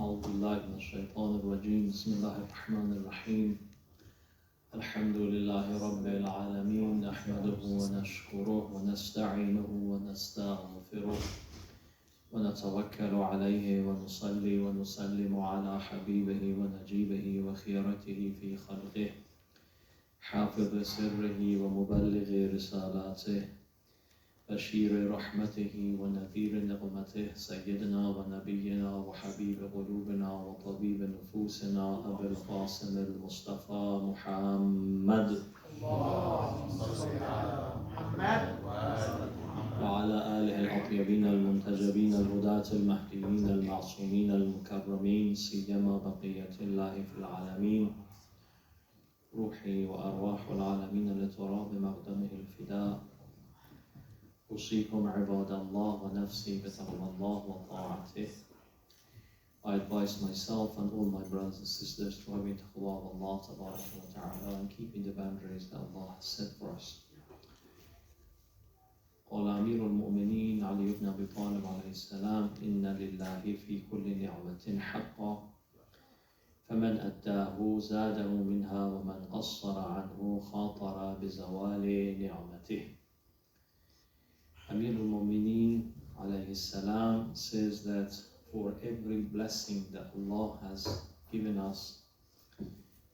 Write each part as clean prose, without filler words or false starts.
أعوذ بالله من الشيطان الرجيم بسم الله الرحمن الرحيم الحمد لله رب العالمين نحمده ونشكره ونستعينه ونستغفره ونتوكل عليه ونصلي ونسلم على حبيبه ونجيبه وخيرته في خلقه حافظ سره ومبلغ رسالاته بشير رحمته ونذير نقمته سيدنا ونبينا وحبيب قلوبنا وطبيب نفوسنا أبي القاسم المصطفى محمد اللهم صل على محمد وعلى آله الأطيبين المنتجبين الهداة المهديين المعصومين المكرمين سيما بقية الله في العالمين روحي وأرواح العالمين لتراب مقدمه الفداء أوصيكم عباد الله ونفسي بتقوى الله وطاعته. I advise myself and all my brothers and sisters to having taqwa of Allah tabaraka wa ta'ala and keeping the boundaries that Allah has set for us. قال أمير المؤمنين علي بن أبي طالب عليه السلام إن لله في كل نعمة حقا فمن أداه زاده منها ومن قصر عنه خاطر بزوال نعمته. Amir al-Mu'mineen alayhi salam says that for every blessing that Allah has given us,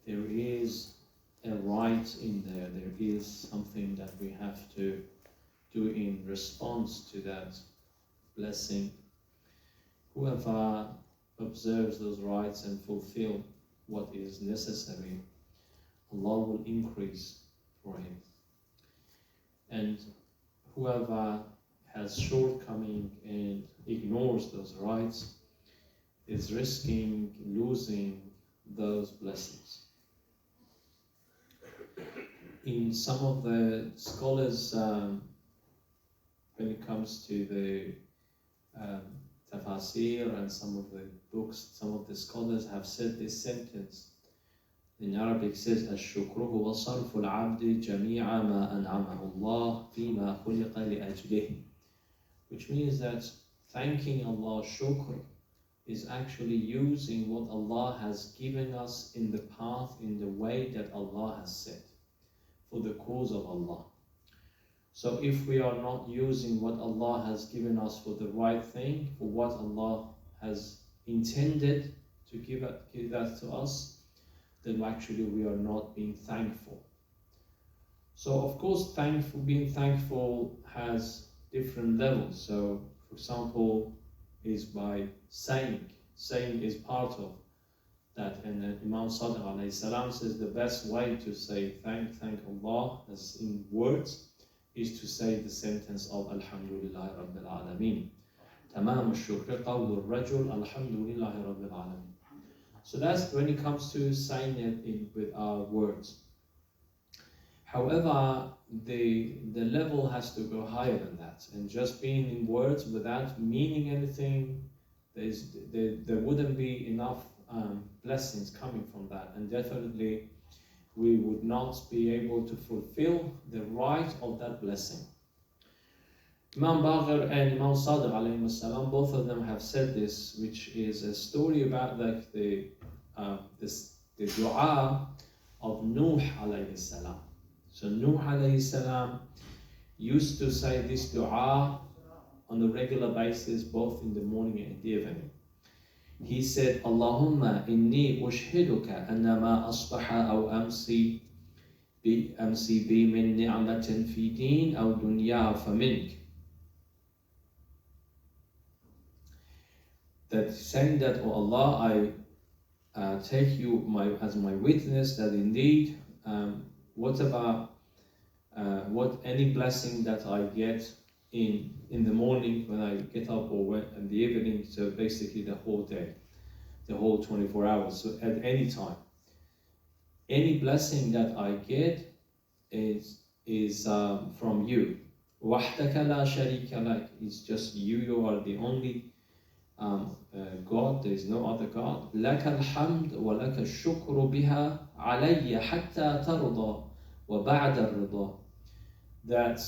there is a right in there. There is something that we have to do in response to that blessing. Whoever observes those rights and fulfill what is necessary, Allah will increase for him. And whoever has shortcoming and ignores those rights is risking losing those blessings. In some of the scholars, when it comes to the tafasir and some of the books, some of the scholars have said this sentence. In Arabic says, الشكر هو صرف العبد جميع ما أنعمه الله فيما خلق لأجله. Which means that thanking Allah, shukr, is actually using what Allah has given us in the path, in the way that Allah has set, for the cause of Allah. So if we are not using what Allah has given us for the right thing, for what Allah has intended to give that to us, then actually we are not being thankful. So of course, being thankful has different levels. So for example, is by saying is part of that. And Imam Sadiq alayhi salam says the best way to say thank Allah as in words is to say the sentence of Alhamdulillah Rabbil Alameen. Tamam al-shukr qawlu al-rajul Alhamdulillah Rabbil Alameen. So that's when it comes to saying it with our words. However, the level has to go higher than that. And just being in words without meaning anything, there wouldn't be enough blessings coming from that. And definitely, we would not be able to fulfill the right of that blessing. Imam Baqir and Imam Sadiq alayhi salam, both of them have said this, which is a story about like the dua of Nuh alayhi salam. So Nuh alayhi salam used to say this dua on a regular basis, both in the morning and the evening. He said, Allahumma inni ushhiduka anna ma asbaha aw amsi bi min ni'matin fi din aw dunya fa mink. That saying that, oh Allah, I take you as my witness that indeed what any blessing that I get in the morning when I get up or in the evening, so basically the whole day, the whole 24 hours, so at any time, any blessing that I get is from you. وَحْدَكَ لَا شَرِيكَ لَكَ. It's just you. You are the only God. There is no other God. لَكَ الْحَمْدُ وَلَكَ الشُّكْرُ بِهَا عَلَيَّ حَتَّى تَرْضَى وَبَعْدَ الرِّضَى. That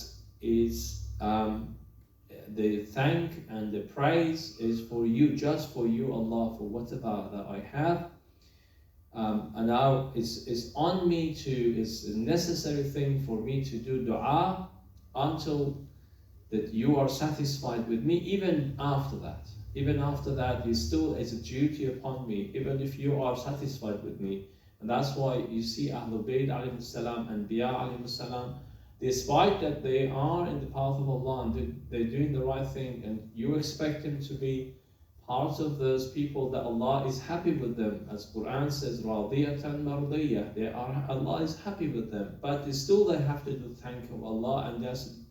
is the thank and the praise is for you, just for you, Allah, for whatever that I have. And now it's on me it's a necessary thing for me to do dua until that you are satisfied with me. Even after that, it's still a duty upon me, even if you are satisfied with me. And that's why you see Ahlul Bayt alayhi salam and Biya alayhi salam, despite that they are in the path of Allah and they're doing the right thing, and you expect them to be part of those people that Allah is happy with them, as Quran says, radiyatan mardiyah. Allah is happy with them, but they have to do thank of Allah, and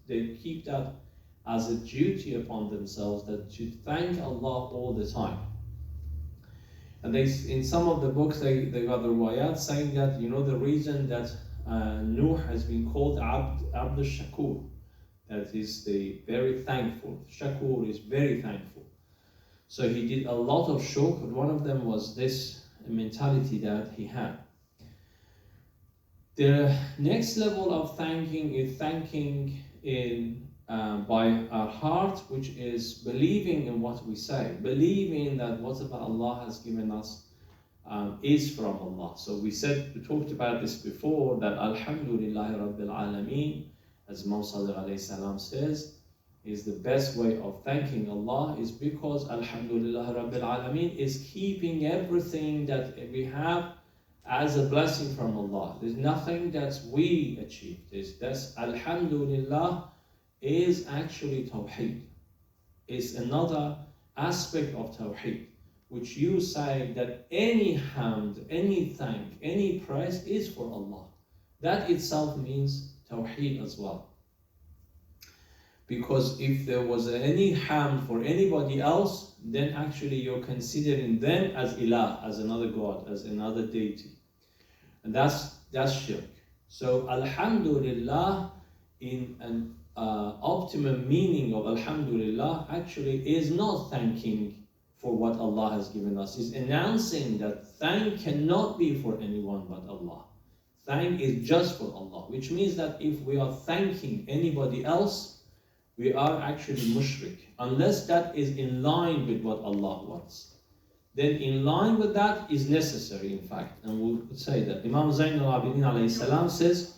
they keep that as a duty upon themselves, that to thank Allah all the time. And in some of the books they got the riwayat saying that, the reason that Nuh has been called Abd al-Shakur, that is the very thankful. Shakur is very thankful. So he did a lot of shukr, but one of them was this mentality that he had. The next level of thanking is thanking by our heart, which is believing in what we say, believing that whatever Allah has given us is from Allah. So we talked about this before, that Alhamdulillahi Rabbil Alameen, as Imam Salih alayhi salam says, is the best way of thanking Allah, is because Alhamdulillah Rabbil Alameen is keeping everything that we have as a blessing from Allah. There's nothing that we achieved. That's Alhamdulillah is actually Tawheed. It's another aspect of Tawheed, which you say that any hamd, any thank, any praise is for Allah. That itself means Tawheed as well. Because if there was any hamd for anybody else, then actually you're considering them as ilah, as another god, as another deity. And that's shirk. So Alhamdulillah, in an optimum meaning of Alhamdulillah, actually is not thanking for what Allah has given us. It's announcing that thank cannot be for anyone but Allah. Thank is just for Allah, which means that if we are thanking anybody else, we are actually mushrik, unless that is in line with what Allah wants. Then in line with that is necessary, in fact, and we would say that. Imam Zayn al-Abidin alayhi salam says,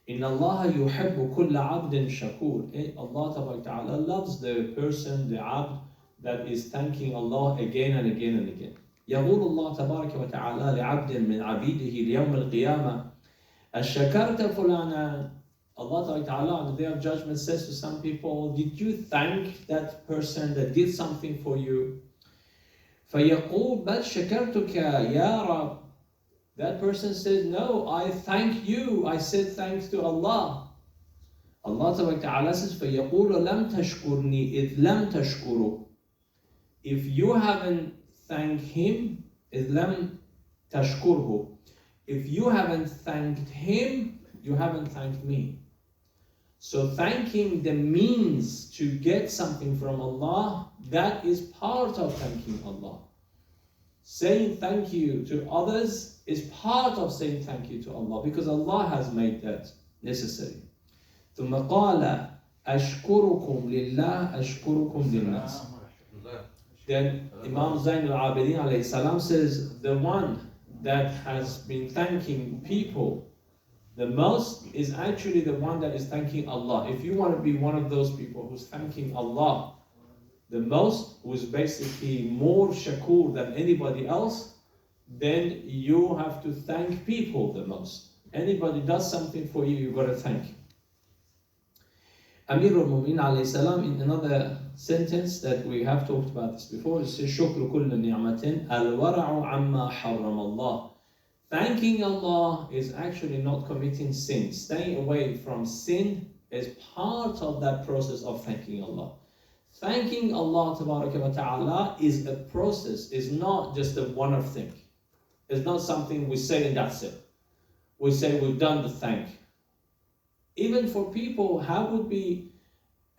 Inna Allah yuhibbu kulla abdin shakur. Allah ta'ala loves the person, the abd, that is thanking Allah again and again and again. يقول الله تبارك وتعالى لعبد من عبيده ليوم القيامة أشكرت فلانا. Allah Ta'ala on the Day of Judgment says to some people, did you thank that person that did something for you? فَيَقُولُ بَلْ شَكَرْتُكَ يَا رَبِّ. That person said, no, I thank you. I said thanks to Allah. Allah Ta'ala says, فَيَقُولُ لَمْ تَشْكُرْنِي إِذْ لَمْ تَشْكُرُ. If you haven't thanked him, إِذْ لَمْ تَشْكُرْهُ. If you haven't thanked him, you haven't thanked me. So thanking the means to get something from Allah, that is part of thanking Allah. Saying thank you to others is part of saying thank you to Allah, because Allah has made that necessary. ثم قال أشكركم لله أشكركم للناس. Then Imam Zayn al-Abidin alayhi salam says, the one that has been thanking people the most is actually the one that is thanking Allah. If you want to be one of those people who's thanking Allah the most, who's basically more shakur than anybody else, then you have to thank people the most. Anybody does something for you, you've got to thank him. Amir al-Mu'min alayhi salam, in another sentence that we have talked about this before, it says, Shukru kullu ni'matin al-wara'u amma harram Allah. Thanking Allah is actually not committing sin. Staying away from sin is part of that process of thanking Allah. Thanking Allah Ta'ala is a process, is not just a one-off thing. It's not something we say and that's it. We say we've done the thank. Even for people, how would be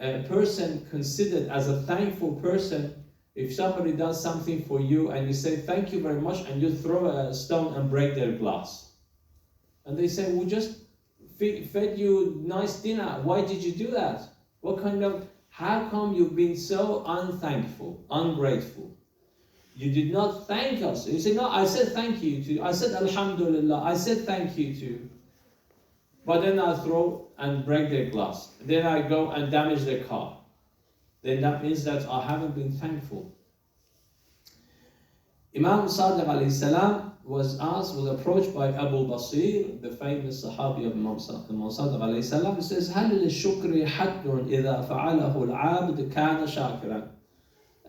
a person considered as a thankful person if somebody does something for you and you say thank you very much and you throw a stone and break their glass? And they say, we just fed you nice dinner. Why did you do that? What kind of How come you've been so unthankful, ungrateful? You did not thank us. You say, no, I said thank you to, I said Alhamdulillah, I said thank you to. But then I throw and break their glass. Then I go and damage their car. Then that means that I haven't been thankful. Imam Sadiq alayhi salam was approached by Abu Basir, the famous Sahabi of Imam Sadiq alayhi salam. He says, هل للشكر حد إذا فعله العبد كان شاكرا.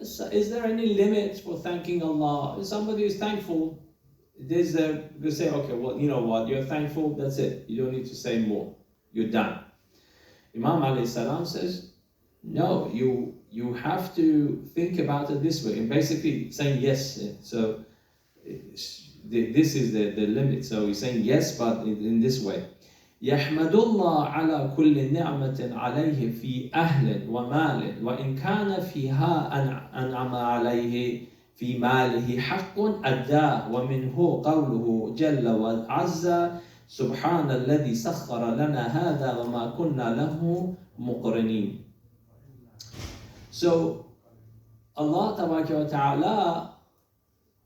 Is there any limit for thanking Allah? If somebody is thankful, they say, okay, well, you know what, you're thankful, that's it. You don't need to say more. You're done. Imam alayhi salam says, no, you have to think about it this way. And basically saying yes. So this is the limit. So he's saying yes, but in this way. يحمد الله على كل نعمة عليه في أهل ومال وإن كان فيها أنعم عليه في ماله حق أداه ومنه قوله جل وعز سبحان الذي سخر لنا هذا وما كنا له مقرنين. So Allah Tabaraka wa Ta'ala,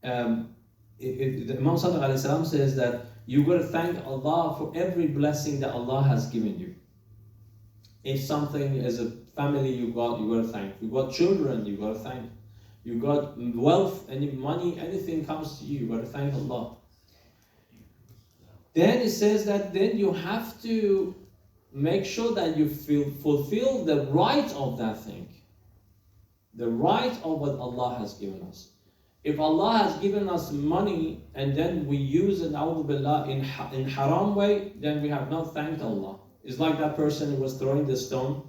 Imam Sadiq alayhi salam says that you got to thank Allah for every blessing that Allah has given you. If something as a family you got to thank. You got children, you got to thank. You got wealth, any money, anything comes to you got to thank Allah. Then it says that then you have to make sure that you fulfill the right of that thing. The right of what Allah has given us. If Allah has given us money and then we use it, a'udhu billah, in haram way, then we have not thanked Allah. It's like that person who was throwing the stone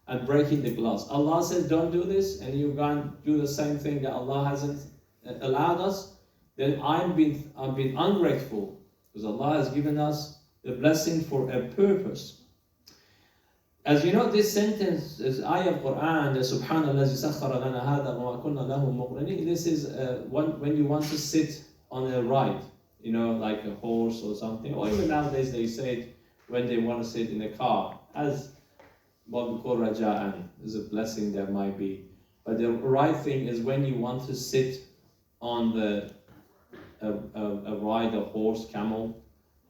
and breaking the glass. Allah says, don't do this, and you go and do the same thing that Allah hasn't allowed us, then I've been ungrateful, because Allah has given us the blessing for a purpose. As you know, this sentence is ayah of Quran, Subhanallazi sakhara lana hada wa ma kunna lahu muqrinin. This is when you want to sit on a ride, you know, like a horse or something, or even nowadays they say it when they want to sit in a car, as what we call raja'an, is a blessing that might be. But the right thing is when you want to sit on a ride, a horse, camel,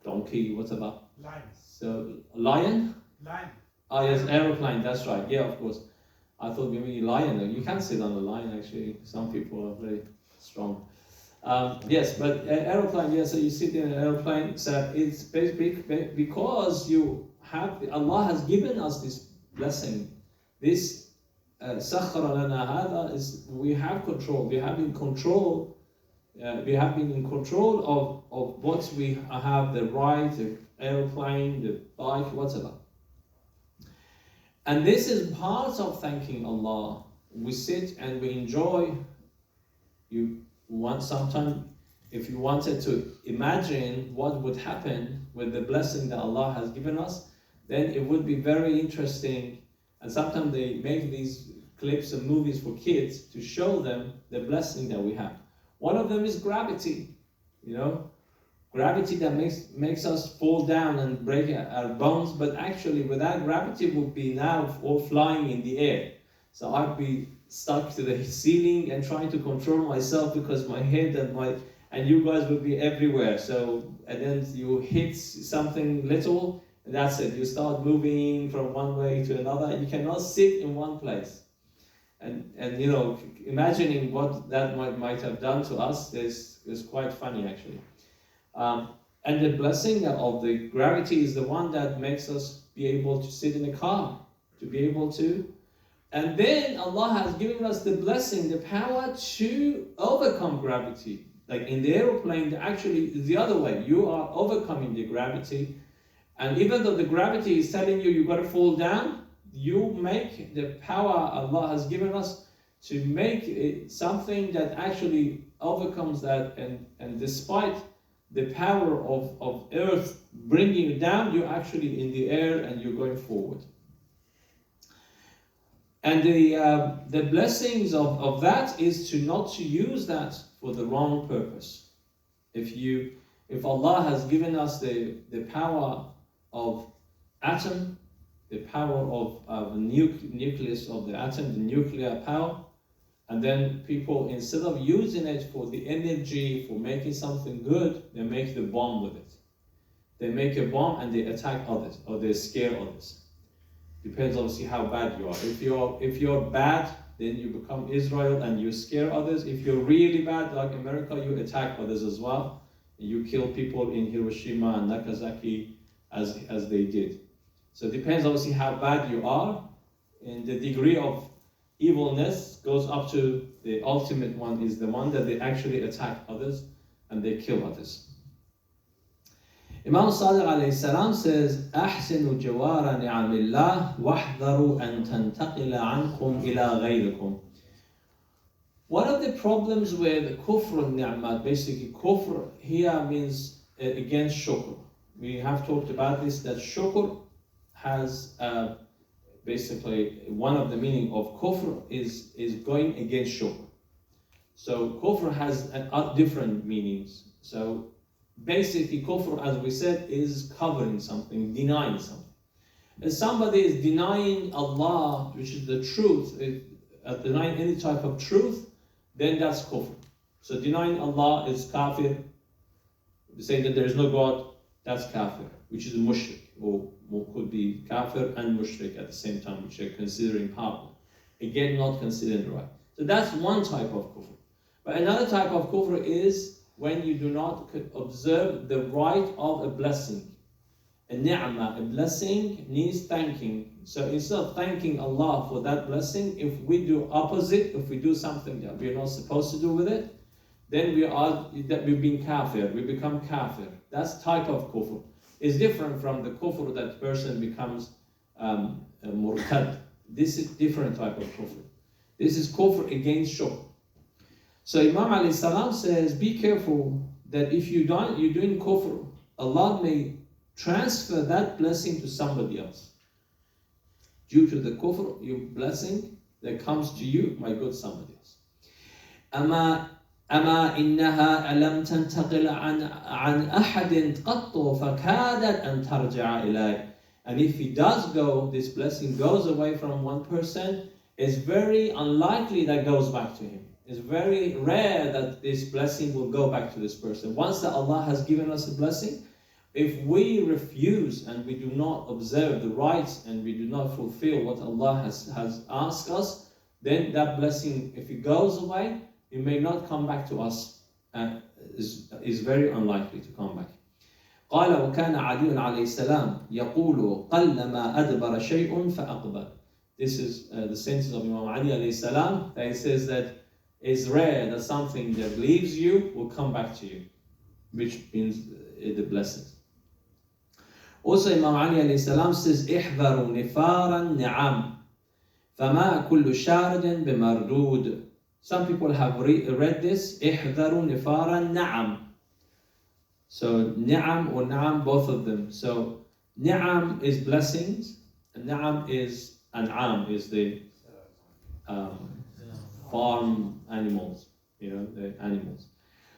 donkey, whatever. Lion. So, lion? Lion. Oh yes, aeroplane, that's right, yeah, of course. I thought maybe lion, you can't sit on a lion actually, some people are very strong. Yes, but aeroplane, yeah, so you sit in an aeroplane, so it's basically because Allah has given us this blessing, this sakhara lana hada, is we have control, we have been in control of what we have, the ride, the aeroplane, the bike, whatever. And this is part of thanking Allah. We sit and we enjoy. Sometimes, if you wanted to imagine what would happen with the blessing that Allah has given us, then it would be very interesting. And sometimes they make these clips and movies for kids to show them the blessing that we have. One of them is gravity, you know. Gravity that makes us fall down and break our bones, but actually without gravity would be now all flying in the air. So I'd be stuck to the ceiling and trying to control myself because my head and you guys would be everywhere. So, and then you hit something little, and that's it. You start moving from one way to another. You cannot sit in one place. And you know, imagining what that might have done to us is quite funny actually. And the blessing of the gravity is the one that makes us be able to sit in a car, to be able to. And then Allah has given us the blessing, the power to overcome gravity. Like in the aeroplane, actually it's the other way. You are overcoming the gravity. And even though the gravity is telling you you've got to fall down, you make the power Allah has given us to make it something that actually overcomes that. And despite the power of earth bringing you down, you're actually in the air and you're going forward. And the blessings of that is not to use that for the wrong purpose. If Allah has given us the power of atom, the power of the nucleus of the atom, the nuclear power, and then people, instead of using it for the energy, for making something good, they make the bomb with it. They make a bomb and they attack others, or they scare others. Depends obviously how bad you are. If you're bad, then you become Israel and you scare others. If you're really bad, like America, you attack others as well. You kill people in Hiroshima and Nagasaki as they did. So it depends obviously how bad you are, and the degree of evilness goes up to the ultimate one is the one that they actually attack others and they kill others. Imam Sadiq alayhi salam says, أحسنوا جوار نعم الله واحذروا أن تنتقل عنكم إلى غيركم. One of the problems with kufr al-ni'mat, basically kufr here means against shukr. We have talked about this, that shukr has basically one of the meaning of kufr is going against shukr. So kufr has different meanings. So basically kufr, as we said, is covering something, denying something. If somebody is denying Allah, which is the truth, denying any type of truth, then that's kufr. So denying Allah is kafir. Saying that there is no God, that's kafir, which is mushrik, or could be kafir and mushrik at the same time, which are considering partner. Again, not considered right. So that's one type of kufr. But another type of kufr is when you do not observe the right of a blessing. A ni'mah, a blessing, needs thanking. So instead of thanking Allah for that blessing, if we do opposite, if we do something that we're not supposed to do with it, then we've been kafir, we become kafir. That's type of kufr. It's different from the kufr that person becomes murtad. This is different type of kufr. This is kufr against shukr. So Imam alayhi salam says, be careful that if you're doing kufr, Allah may transfer that blessing to somebody else. Due to the kufr, your blessing that comes to you might go to somebody else. أما إنها ألم تنتقل عن أحد قط فكادت أن ترجع إليه. And if he does go, this blessing goes away from one person, it's very unlikely that goes back to him. It's very rare that this blessing will go back to this person. Once that Allah has given us a blessing, if we refuse and we do not observe the rights and we do not fulfill what Allah has asked us, then that blessing, if it goes away, it may not come back to us, is very unlikely to come back. قال وكان علي عليه السلام يقول قلما أدبر شيء فأقبل. This is the sentence of Imam Ali alayhi salam, that he says that it's rare that something that leaves you will come back to you, which means the blessings. Also Imam Ali alayhi salam says احذروا نفار النعم فما كل شارد بمردود. Some people have read this, احذروا نفار النعم. So ni'am or na'am, both of them. So ni'am is blessings, and na'am is an'am, is the farm animals, the animals.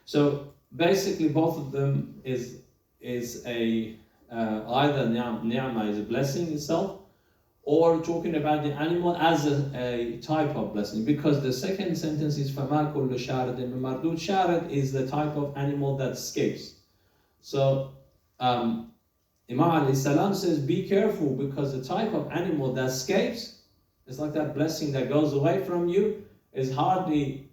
So basically both of them is a either ni'mah is a blessing itself, or talking about the animal as a type of blessing, because the second sentence is فَمَا كُلُّ شَارِدٍ بِمَرْدُودٍ. Sharid is the type of animal that escapes. So Imam alayhi salam says, be careful, because the type of animal that escapes, it's like that blessing that goes away from you, is hardly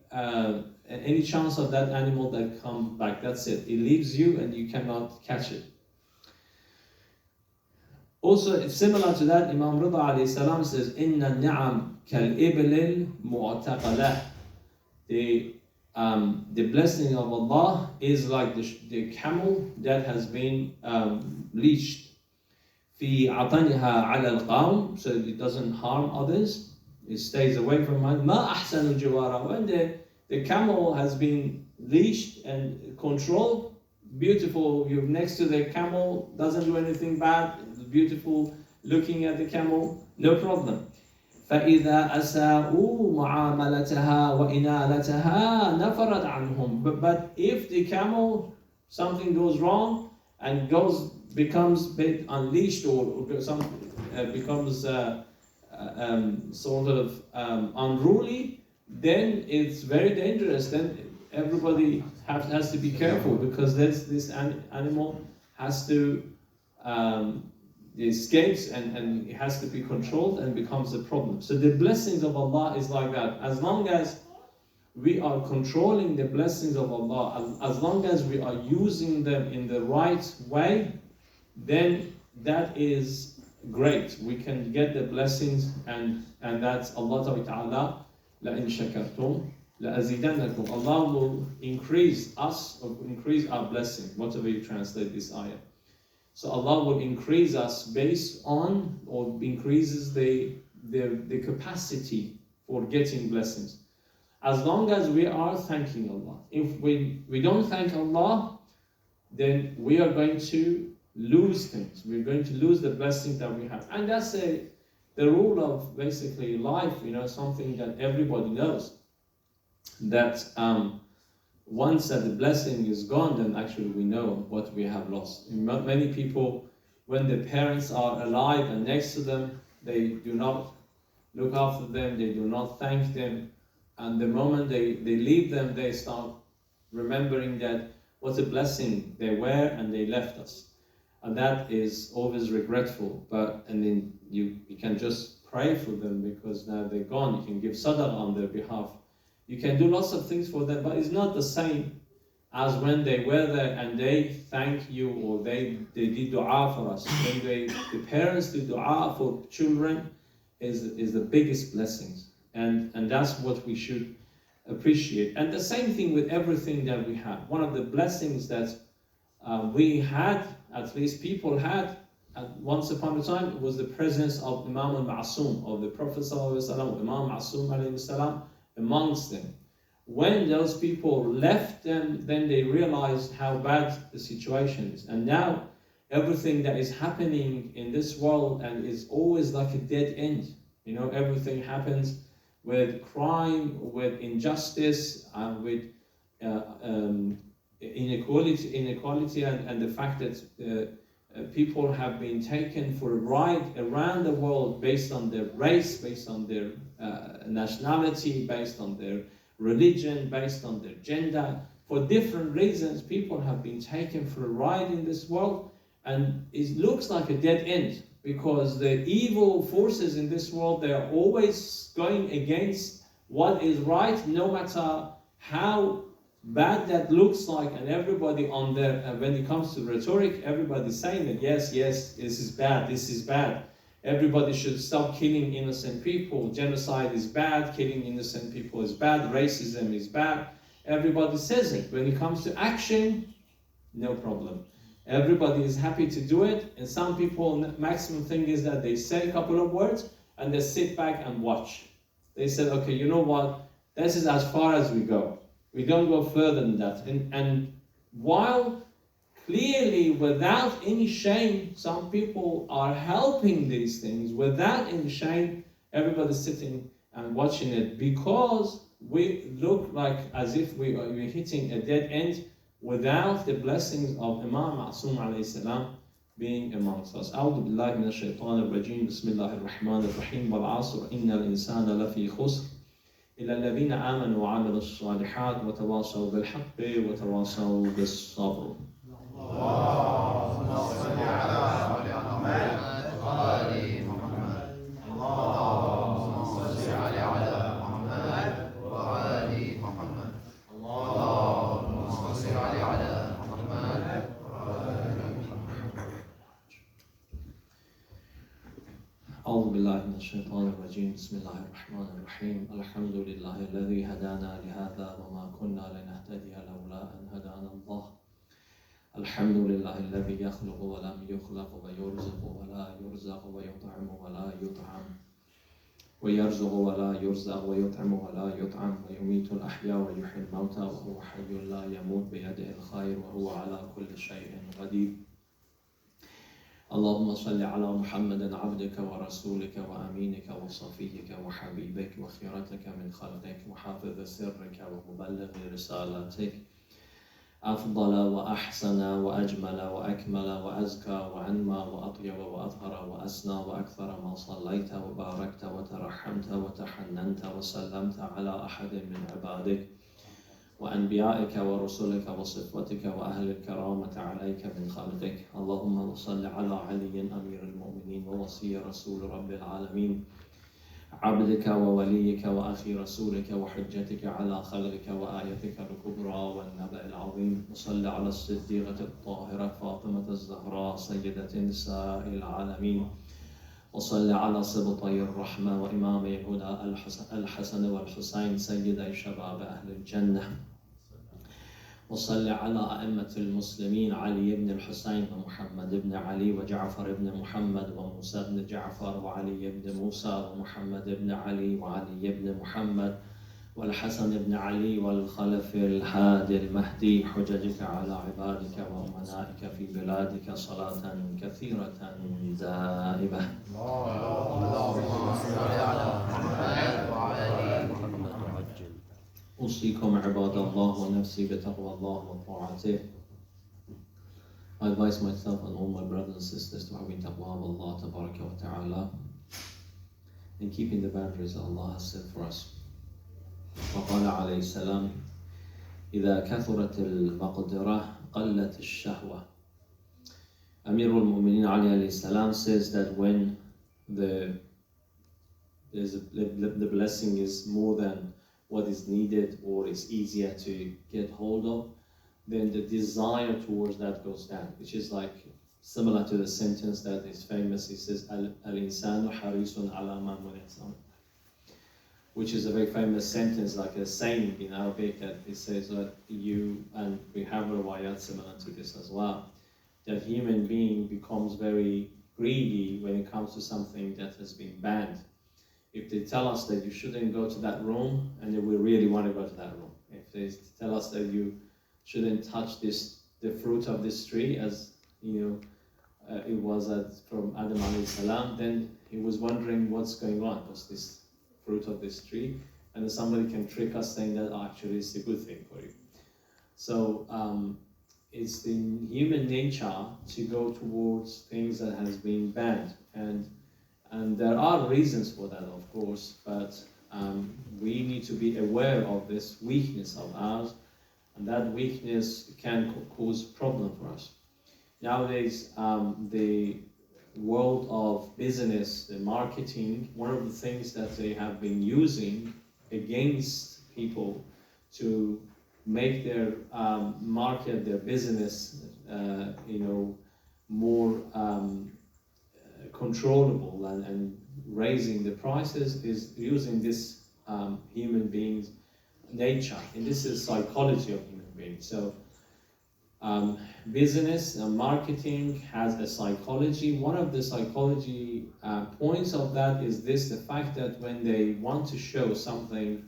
any chance of that animal that comes back. That's it. It leaves you and you cannot catch it. Also, it's similar to that. Imam Rida alayhi salam says, "Inna ni'am kal ibil mu'taqalah." The blessing of Allah is like the camel that has been leashed. في عطنها على القوم, so it doesn't harm others. It stays away from it. ما أحسن الجوار. When the camel has been leashed and controlled, beautiful. You're next to the camel, doesn't do anything bad. It's beautiful looking at the camel, no problem. فإذا أساءوا معاملتها وإنالتها نفرت عنهم. But if the camel, something goes wrong, and becomes a bit unleashed or becomes sort of unruly, then it's very dangerous. Then everybody has to be careful, because this animal has to it escapes and it has to be controlled and becomes a problem. So the blessings of Allah is like that. As long as we are controlling the blessings of Allah, as long as we are using them in the right way, then that is great. We can get the blessings, and that's Allah Ta'ala, لَإِن شَكَرْتُمْ لَأَزِيدَنَّكُمْ. Allah will increase us, or increase our blessing, whatever you translate this ayah. So Allah will increase us based on, or increases the capacity for getting blessings. As long as we are thanking Allah. If we don't thank Allah, then we are going to lose things. We're going to lose the blessings that we have. And that's the rule of basically life, something that everybody knows. That once that the blessing is gone, then actually we know what we have lost. Many people, when the parents are alive and next to them, they do not look after them, they do not thank them. And the moment they leave them, they start remembering that what a blessing they were and they left us. And that is always regretful. And then you can just pray for them, because now they're gone. You can give sadaqah on their behalf. You can do lots of things for them, but it's not the same as when they were there and they thank you, or they did dua for us. When the parents do dua for children is the biggest blessings. And that's what we should appreciate. And the same thing with everything that we have. One of the blessings that we had, at least people had, once upon a time, was the presence of Imam al-Ma'asum, of the Prophet ﷺ, Imam Ma'asum alayhi salam, amongst them. When those people left them, then they realized how bad the situation is. And now everything that is happening in this world and is always like a dead end. Everything happens with crime, with injustice, with inequality, and the fact that people have been taken for a ride around the world based on their race, based on their nationality, based on their religion, based on their gender. For different reasons, people have been taken for a ride in this world, and it looks like a dead end, because the evil forces in this world, they are always going against what is right, no matter how bad that looks like. And everybody on there, when it comes to rhetoric, everybody's saying that yes, this is bad. Everybody should stop killing innocent people. Genocide is bad, killing innocent people is bad, racism is bad. Everybody says it. When it comes to action, no problem. Everybody is happy to do it, and some people, maximum thing is that they say a couple of words and they sit back and watch. They said, okay, you know what, this is as far as we go. We don't go further than that. And while clearly, without any shame, some people are helping these things without any shame, everybody's sitting and watching it, because we look like as if we're hitting a dead end without the blessings of Imam Ma'asum alayhi salam being amongst us. أعوذ بالله من الشيطان الرجيم بسم الله الرحمن الرحيم والعصر إن الإنسان لفي خسر إلا الذين آمنوا وعملوا الصالحات وتواصوا بالحق وتواصوا بالصبر. اللهم صل على محمد وآل محمد. اللهم صل على محمد وآل محمد. اللهم صل على محمد وآل محمد. أعوذ بالله من الشيطان الرجيم بسم الله الرحمن الرحيم الحمد لله الذي هدانا لهذا وما كنا لنهتدي لولا أن هدانا الله. الحمد لله الذي يخلق ولم يخلق ويرزق ولا يرزق ويطعم ولا يطعم ويرزق ولا يرزق ويطعم ولا يطعم ويميت الأحياء ويحيي الموتى وهو حي لا يموت بيده الخير وهو على كل شيء قدير. اللهم صل على محمد عبدك ورسولك وأمينك وصفيك وحبيبك وخيرتك من خلقك وحافظ سرك ومبلغ رسالتك أفضل وأحسن وأجمل وأكمل وأزكى وأنمى وأطيب وأطهر وأسنى وأكثر ما صليت وباركت وترحمت وتحننت وسلمت على أحد من عبادك وأنبيائك ورسلك وصفوتك وأهل الكرامة عليك من خلقك. اللهم صل على علي أمير المؤمنين ووصي رسول رب العالمين، عبدك ووليك وأخي رسولك وحجتك على خلقك وآيتك الكبرى والنبأ العظيم. وصل على الصديقة الطاهرة فاطمة الزهراء سيدة نساء العالمين. وصل على سبطي الرحمة وإمامي الهدى الحسن والحسين سيدي شباب أهل الجنة. وصل على أئمة المسلمين علي بن الحسين ومحمد بن علي وجعفر بن محمد وموسى بن جعفر وعلي بن موسى ومحمد بن علي وعلي بن محمد والحسن بن علي والخلف الهادي المهدي، حججك على عبادك وأمنائك في بلادك صلاة كثيرة دائمة. اللهم صل على محمد وعلى آل محمد. أوصيكم عباد الله ونفسي بتقوى الله وطاعته. I advise myself and all my brothers and sisters to having taqwa of Allah tabaraka wa ta'ala and keeping the boundaries that Allah has set for us. وقال عليه السلام إذا كثرت المقدرة قلت الشهوة. Amir al-Mu'mineen Ali alayhi salam says that when the blessing is more than what is needed or is easier to get hold of, then the desire towards that goes down, which is like similar to the sentence that is famous. He says, Al-insanu harisun ala ma mun'isa, which is a very famous sentence, like a saying in Arabic, that it says that you, and we have riwayat similar to this as well, that human being becomes very greedy when it comes to something that has been banned. If they tell us that you shouldn't go to that room, and then we really want to go to that room. If they tell us that you shouldn't touch the fruit of this tree, as it was from Adam alayhi salam, then he was wondering what's going on. What's this fruit of this tree? And then somebody can trick us saying that actually it's a good thing for you. So it's in human nature to go towards things that has been banned, and there are reasons for that, of course, but we need to be aware of this weakness of ours, and that weakness can cause problem for us. Nowadays, the world of business, the marketing, one of the things that they have been using against people to make their market, their business, more controllable and raising the prices, is using this human being's nature, and this is psychology of human beings. So business and marketing has a psychology. One of the psychology points of that is this: the fact that when they want to show something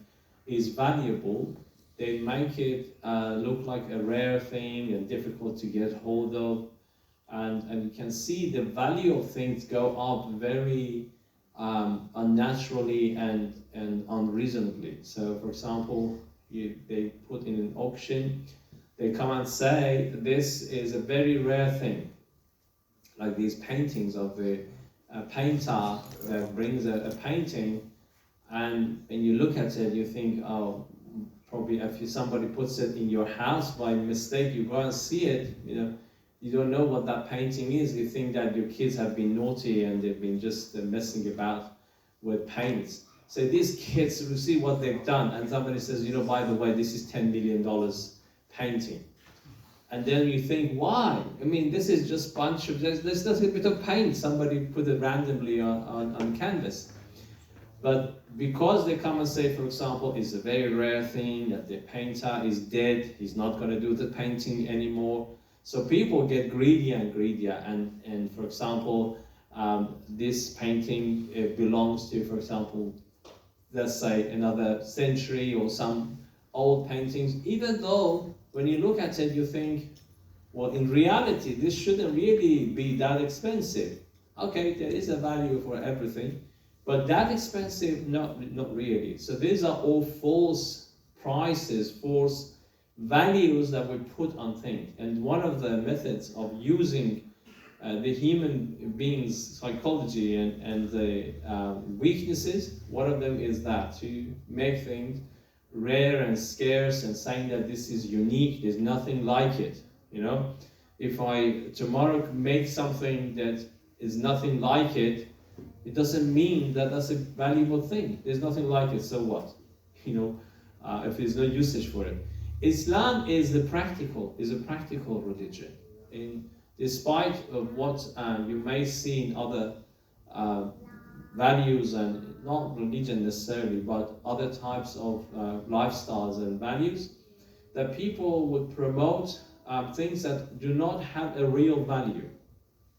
is valuable, they make it look like a rare thing and difficult to get hold of. And you can see the value of things go up very unnaturally and unreasonably. So, for example, they put in an auction, they come and say this is a very rare thing, like these paintings of a painter that brings a painting, and when you look at it, you think, oh, probably if somebody puts it in your house by mistake, you go and see it, you don't know what that painting is. You think that your kids have been naughty and they've been just messing about with paints. So these kids will see what they've done, and somebody says, by the way, this is $10 million painting. And then you think, why? I mean, this is just there's just a bit of paint. Somebody put it randomly on canvas. But because they come and say, for example, it's a very rare thing, that the painter is dead, he's not going to do the painting anymore. So people get greedier and greedier, and for example, this painting belongs to, for example, let's say another century or some old paintings, even though when you look at it, you think, well, in reality, this shouldn't really be that expensive. Okay, there is a value for everything, but that expensive, not really. So these are all false prices, false values that we put on things. And one of the methods of using the human being's psychology and the weaknesses, one of them is that to make things rare and scarce and saying that this is unique, there's nothing like it. You know, if I tomorrow make something that is nothing like it, it doesn't mean that that's a valuable thing. There's nothing like it, so what? You know, if there's no usage for it. Islam is a practical religion. Despite of what you may see in other values, and not religion necessarily, but other types of lifestyles and values, that people would promote things that do not have a real value.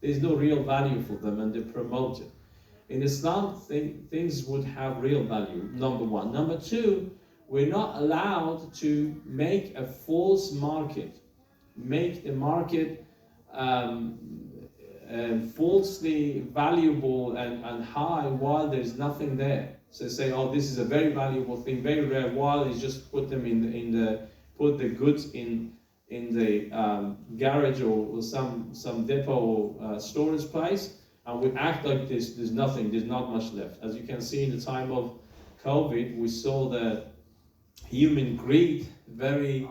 There's no real value for them, and they promote it. In Islam, things would have real value, number one. Number two, we're not allowed to make a false market, make the market falsely valuable and high while there's nothing there. So say, oh, this is a very valuable thing, very rare, while it's just put them put the goods in the garage or some depot or storage place, and we act like there's nothing, there's not much left. As you can see, in the time of COVID, we saw the human greed very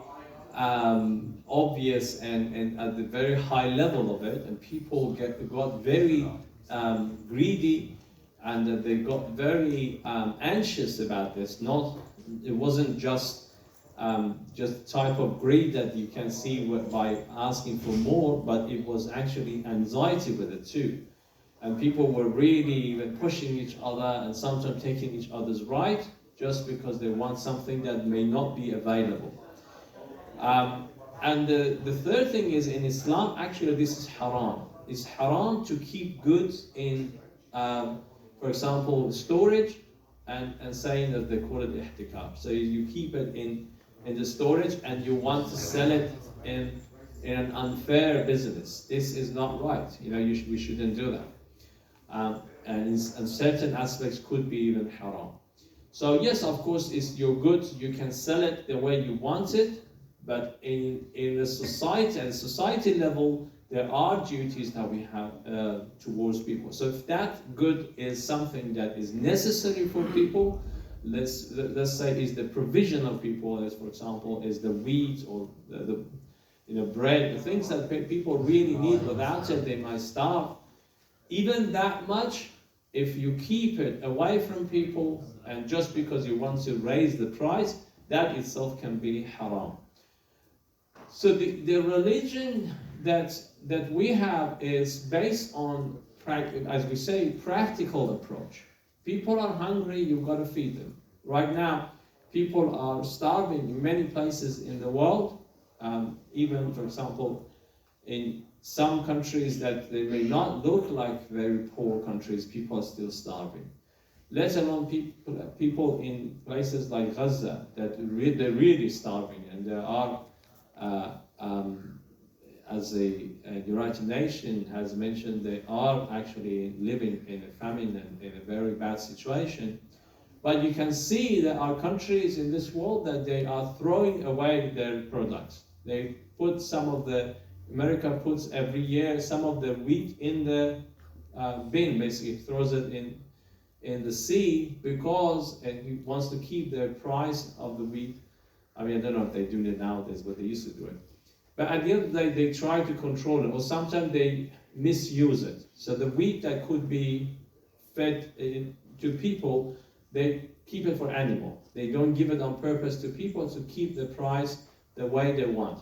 obvious and at the very high level of it, and people got very greedy, and they got very anxious about this. It wasn't just type of greed that you can see by asking for more, but it was actually anxiety with it too. And people were really even pushing each other and sometimes taking each other's right just because they want something that may not be available. And the third thing is, in Islam, actually this is haram. It's haram to keep goods in, for example, storage, and saying that they call it ihtikaf. So you keep it in the storage and you want to sell it in an unfair business. This is not right. You know, we shouldn't do that. And in certain aspects could be even haram. So yes, of course, it's your goods. You can sell it the way you want it, but in the society level, there are duties that we have towards people. So if that good is something that is necessary for people, let's say is the provision of people, as for example is the wheat or the bread, the things that people really need. Without it, they might starve. Even that much, if you keep it away from people, and just because you want to raise the price, that itself can be haram. So the religion that we have is based on, as we say, practical approach. People are hungry, you've got to feed them. Right now, people are starving in many places in the world. Even, for example, in some countries that they may not look like very poor countries, people are still starving. Let alone people in places like Gaza that they're really starving, and there are, as the United Nations has mentioned, they are actually living in a famine and in a very bad situation. But you can see there are countries in this world that they are throwing away their products. They put America puts every year some of the wheat in the bin, basically throws it in the sea because it wants to keep the price of the wheat. I mean, I don't know if they do it nowadays, but they used to do it. But at the end of the day, they try to control it, or sometimes they misuse it. So the wheat that could be fed to people, they keep it for animal. They don't give it on purpose to people to keep the price the way they want.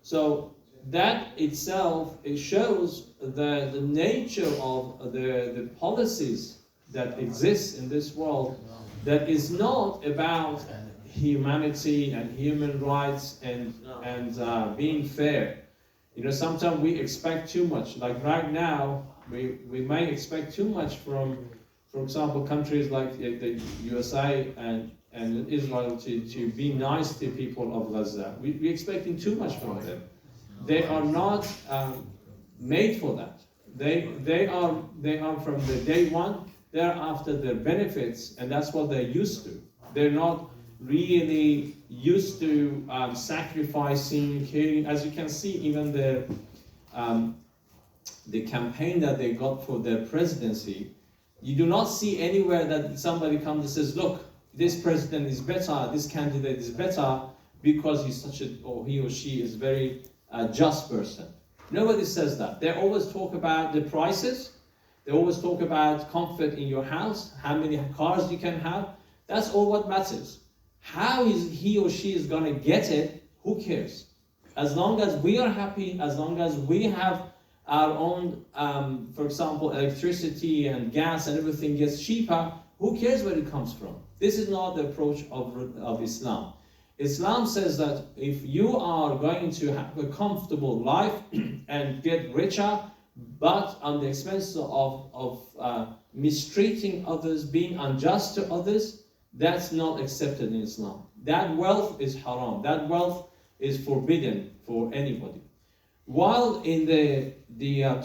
So that itself, it shows the nature of the policies that exist in this world, that is not about humanity and human rights and being fair. You know, sometimes we expect too much. Like right now, we may expect too much from, for example, countries like the USA and Israel to be nice to people of Gaza. We're expecting too much from them. They are not made for that. They are from the day one, they're after their benefits, and that's what they're used to. They're not really used to sacrificing, caring. As you can see, even the campaign that they got for their presidency, you do not see anywhere that somebody comes and says, look, this president is better, this candidate is better because he's such a, or he or she is very just person. Nobody says that. They always talk about the prices. They always talk about comfort in your house, how many cars you can have. That's all what matters. How is he or she is going to get it, who cares? As long as we are happy, as long as we have our own, for example, electricity and gas and everything gets cheaper, who cares where it comes from? This is not the approach of Islam. Islam says that if you are going to have a comfortable life and get richer, but on the expense of mistreating others, being unjust to others, that's not accepted in Islam. That wealth is haram. That wealth is forbidden for anybody. While in the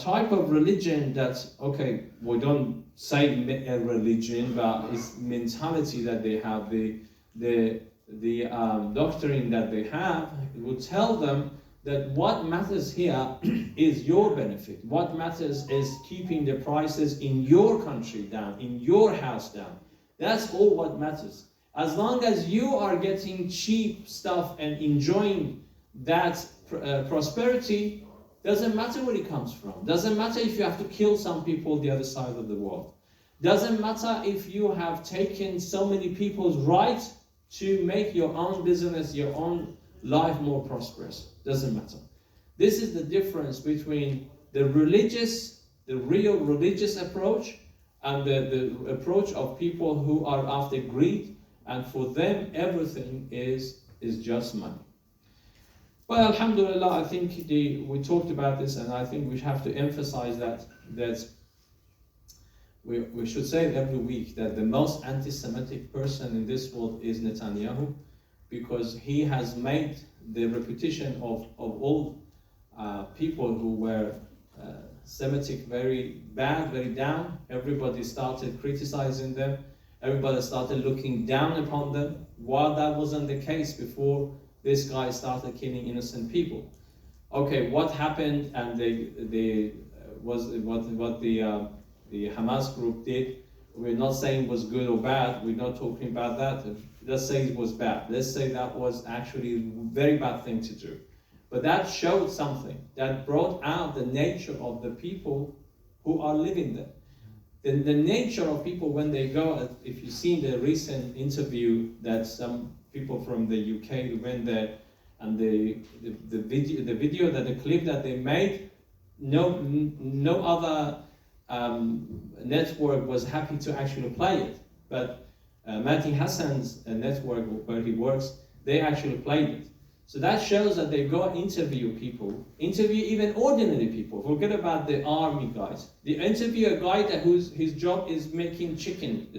type of religion that, okay, we don't say a religion, but it's mentality that they have, the doctrine that they have, it will tell them that what matters here is your benefit. What matters is keeping the prices in your country down, in your house down. That's all what matters. As long as you are getting cheap stuff and enjoying that prosperity, doesn't matter where it comes from. Doesn't matter if you have to kill some people the other side of the world. Doesn't matter if you have taken so many people's right to make your own business, your own life more prosperous. Doesn't matter. This is the difference between the real religious approach and the approach of people who are after greed, and for them everything is just money. Well, alhamdulillah, I think we talked about this, and I think we have to emphasize that we should say it every week, that the most anti-Semitic person in this world is Netanyahu, because he has made the reputation of all people who were Semitic very bad, very down. Everybody started criticizing them. Everybody started looking down upon them, while that wasn't the case before this guy started killing innocent people. Okay, what happened? And what the Hamas group did, we're not saying was good or bad. We're not talking about that. Let's say it was bad. Let's say that was actually a very bad thing to do. But that showed something. That brought out the nature of the people who are living there. The nature of people when they go, if you've seen the recent interview that some people from the UK went there, and the video, that the clip that they made, no other network was happy to actually play it. But Mati Hassan's network where he works, they actually played it. So that shows that they go interview people, interview even ordinary people. Forget about the army guys. They interview a guy his job is making kitchen.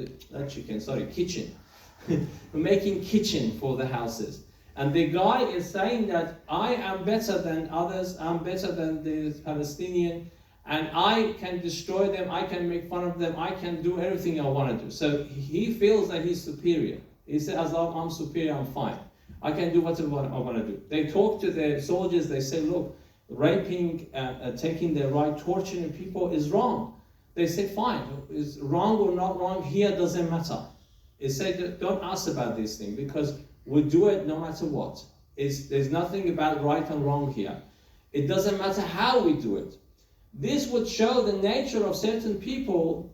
Making kitchen for the houses. And the guy is saying that I am better than others, I'm better than the Palestinian, and I can destroy them, I can make fun of them, I can do everything I want to do. So he feels that he's superior. He says, as long as I'm superior, I'm fine. I can do whatever I want to do. They talk to the soldiers, they say, look, raping, taking their right, torturing people is wrong. They say, fine, is wrong or not wrong, here doesn't matter. They say, don't ask about this thing, because we do it no matter what. There's nothing about right and wrong here. It doesn't matter how we do it. This would show the nature of certain people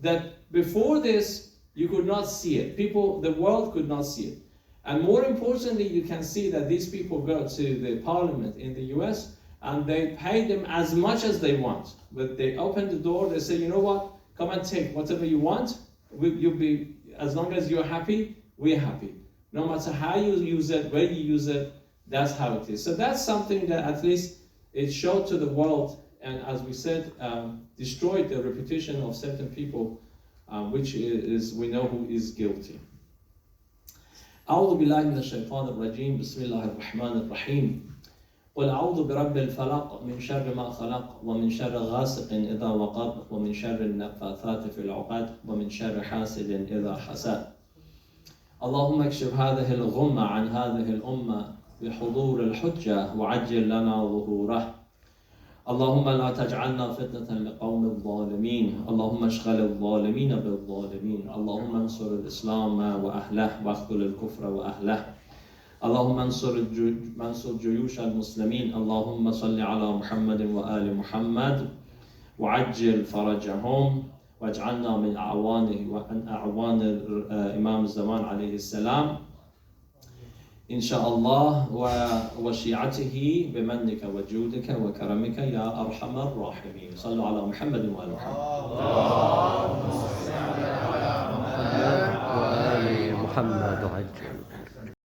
that before this, you could not see it. The world could not see it. And more importantly, you can see that these people go to the parliament in the US and they pay them as much as they want. But they open the door, they say, you know what, come and take whatever you want. You'll be, as long as you're happy, we're happy. No matter how you use it, where you use it, that's how it is. So that's something that at least it showed to the world, and as we said, destroyed the reputation of certain people, which is, we know who is guilty. أعوذ بالله من الشيطان الرجيم بسم الله الرحمن الرحيم قل أعوذ برب الفلق من شر ما خلق ومن شر غاسق إذا وقب ومن شر النفاثات في العقد ومن شر حاسد إذا حسد. اللهم اكشف هذه الغمة عن هذه الأمة بحضور الحجة وعجل لنا ظهوره. اللهم لا تجعلنا فتنة لقوم الظالمين. اللهم اشغل الظالمين بالظالمين. اللهم انصر الإسلام وأهله واخذل الكفر وأهله. اللهم انصر جيوش المسلمين. اللهم صل على محمد وآل محمد وعجل فرجهم واجعلنا من أعوانه وأن أعوان إمام الزمان عليه السلام إن شاء الله وشيعته بمنك وجودك وكرمك يا أرحم الراحمين. صلوا على محمد وآل محمد. اللهم صل على محمد وآل محمد وعجل.